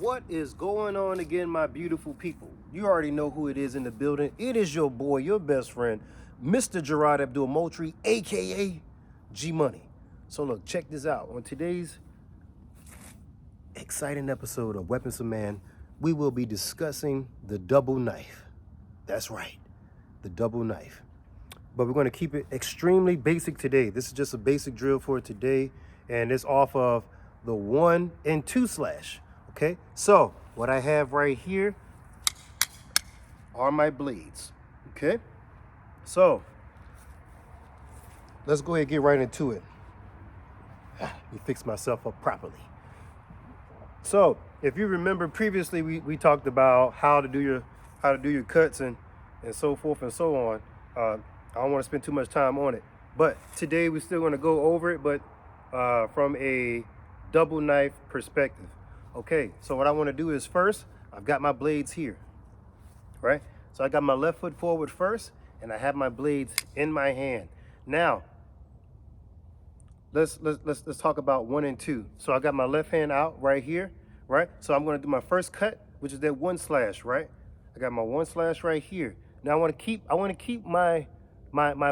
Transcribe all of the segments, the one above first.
What is going on again, my beautiful people? You already know who it is in the building. It is your boy, your best friend, Mr. Gerard Abdul Moultrie, aka G Money. So look, check this out. On today's exciting episode of Weapons of Man, we will be discussing the double knife. That's right, the double knife. But we're going to keep it extremely basic today. This is just a basic drill for today, and it's off of the 1 and 2 slash. Okay, so what I have right here are my blades. Okay, so let's go ahead and get right into it. Let me fix myself up properly. So if you remember previously, we talked about how to do your cuts and so forth and so on. I don't want to spend too much time on it, but today we're still going to go over it, but from a double knife perspective. Okay, so what I want to do is first, I've got my blades here, right? So I got my left foot forward first, and I have my blades in my hand. Now, let's talk about 1 and 2. So I got my left hand out right here, right? So I'm going to do my first cut, which is that 1 slash, right? I got my 1 slash right here. Now I want to keep my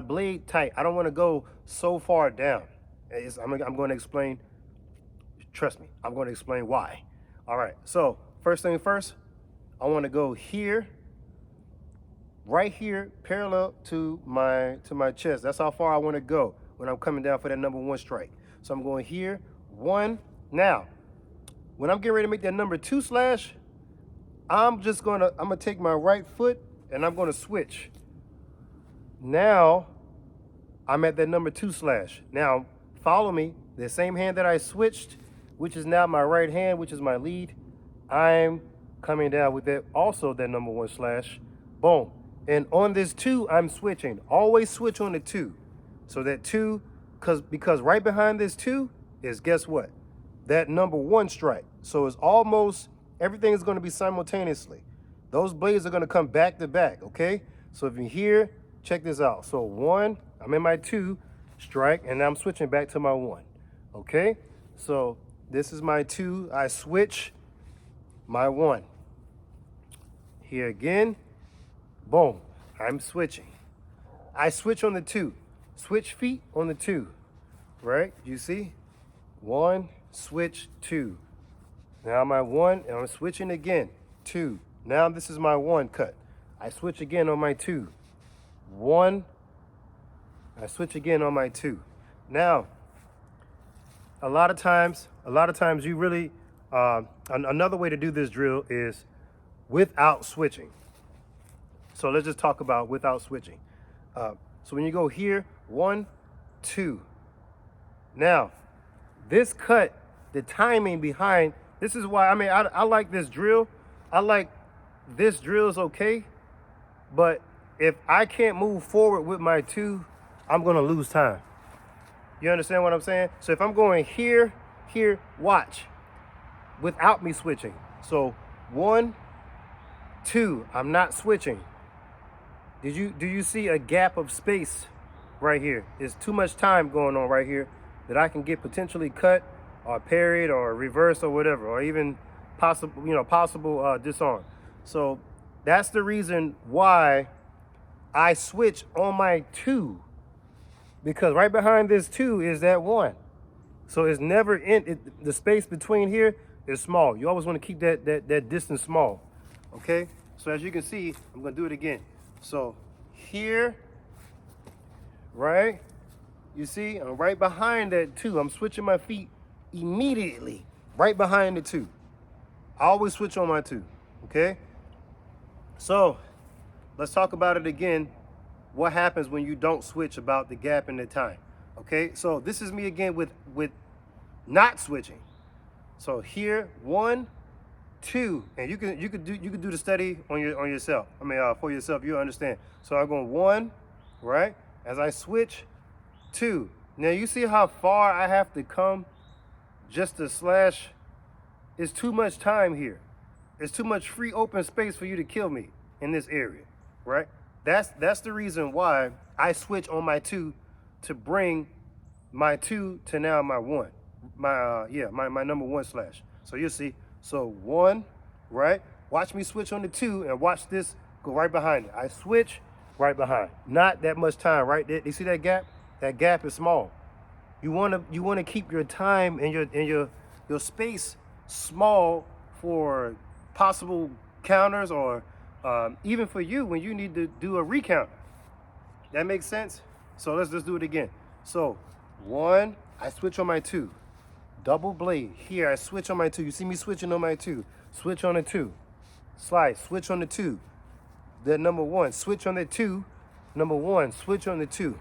blade tight. I don't want to go so far down. I'm going to explain. Trust me, I'm going to explain why. All right, so first thing first, I want to go here, right here, parallel to my chest. That's how far I want to go when I'm coming down for that number 1 strike. So I'm going here, 1. Now, when I'm getting ready to make that number 2 slash, I'm gonna take my right foot and I'm gonna switch. Now, I'm at that number 2 slash. Now, follow me. The same hand that I switched, which is now my right hand, which is my lead, I'm coming down with that, also that number 1 slash. Boom. And on this 2, I'm switching. Always switch on the 2. So that 2, because right behind this 2 is, guess what? That number 1 strike. So it's almost, everything is going to be simultaneously. Those blades are going to come back to back, okay? So if you're here, check this out. So 1, I'm in my 2 strike, and I'm switching back to my 1, okay? So this is my 2, I switch my 1. Here again, boom, I'm switching. I switch on the 2, switch feet on the 2, right? You see? 1, switch, 2. Now my 1, and I'm switching again, 2. Now this is my 1 cut. I switch again on my 2. 1, I switch again on my 2. Now, a lot of times you really, another way to do this drill is without switching. So let's just talk about without switching. So when you go here, 1, 2. Now, this cut, the timing behind, this is why, I like this drill. I like this drill is okay, but if I can't move forward with my 2, I'm gonna lose time. You understand what I'm saying? So if I'm going here, watch, without me switching. So 1, 2, I'm not switching. Do you see a gap of space right here? There's too much time going on right here that I can get potentially cut or parried or reversed or whatever, or even possible disarm. So that's the reason why I switch on my 2. Because right behind this 2 is that 1. So it's never the space between here is small. You always want to keep that distance small. Okay? So as you can see, I'm going to do it again. So here, right? You see, I'm right behind that 2. I'm switching my feet immediately right behind the 2. I always switch on my 2. Okay? So let's talk about it again. What happens when you don't switch about the gap in the time? Okay, so this is me again with not switching. So here, 1, 2, and you could do the study on yourself. For yourself, you'll understand. So I'm going 1, right? As I switch, 2. Now you see how far I have to come just to slash. It's too much time here. It's too much free open space for you to kill me in this area, right? That's the reason why I switch on my 2 to bring my 2 to now my 1. My number 1 slash. So you'll see. So 1, right? Watch me switch on the 2 and watch this go right behind it. I switch, right behind. Not that much time, right? You see that gap? That gap is small. You wanna keep your time and your space small for possible counters, or even for you when you need to do a recount. That makes sense? So let's do it again. So 1, I switch on my 2. Double blade. Here, I switch on my 2. You see me switching on my 2. Switch on the 2. Slide, switch on the 2. Then number 1, switch on the 2. Number 1, switch on the 2.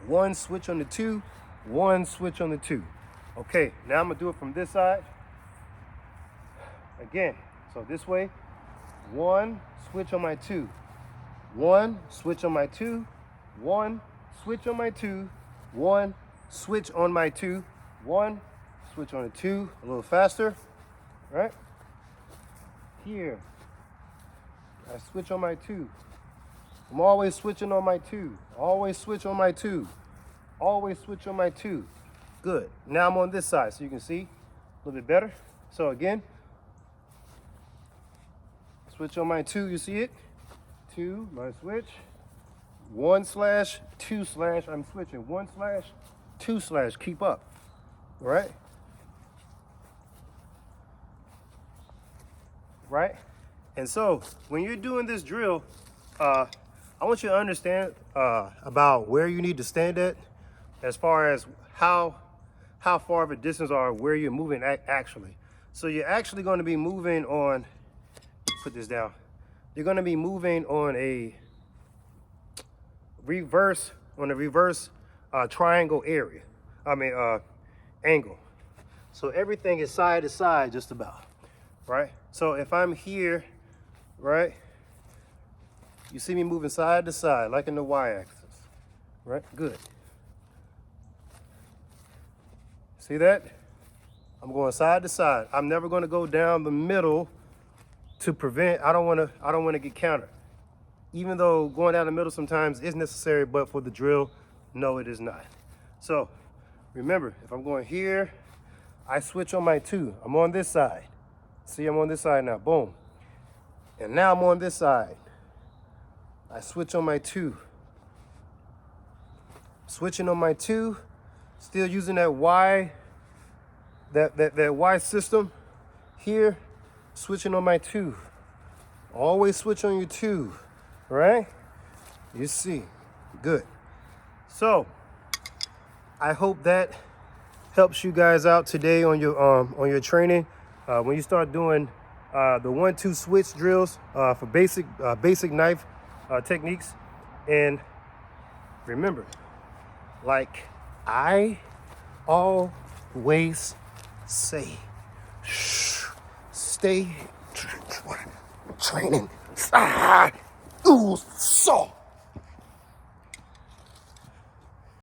1, switch on the 2. 1, switch on the 2. Okay, now I'm gonna do it from this side. Again, so this way. 1, switch on my 2. 1, switch on my 2. 1, switch on my 2. 1, switch on my 2. 1, switch on the 2. A little faster, right? Here, I switch on my 2. I'm always switching on my 2. Always switch on my 2. Always switch on my 2. Good. Now I'm on this side, so you can see a little bit better. So again, switch on my 2. You see it? 2, my switch. 1/2/. I'm switching 1/2/. Keep up. Right? Right? And so when you're doing this drill, I want you to understand about where you need to stand at, as far as how far of a distance or where you're moving actually. So you're actually going to be moving on, put this down. You're going to be moving on a reverse triangle area. Angle. So everything is side to side just about, right? So if I'm here, right, you see me moving side to side like in the y-axis, right? Good. See that? I'm going side to side. I'm never going to go down the middle to prevent. I don't want to get countered. Even though going down the middle sometimes is necessary, but for the drill, no, it is not. So remember, if I'm going here, I switch on my 2. I'm on this side. See, I'm on this side now. Boom. And now I'm on this side. I switch on my 2. Switching on my 2. Still using that Y, that Y system here. Switching on my 2. Always switch on your 2, right? You see, good. So I hope that helps you guys out today on your training. When you start doing the 1-2 switch drills for basic knife techniques. And remember, like I always say, stay training. So.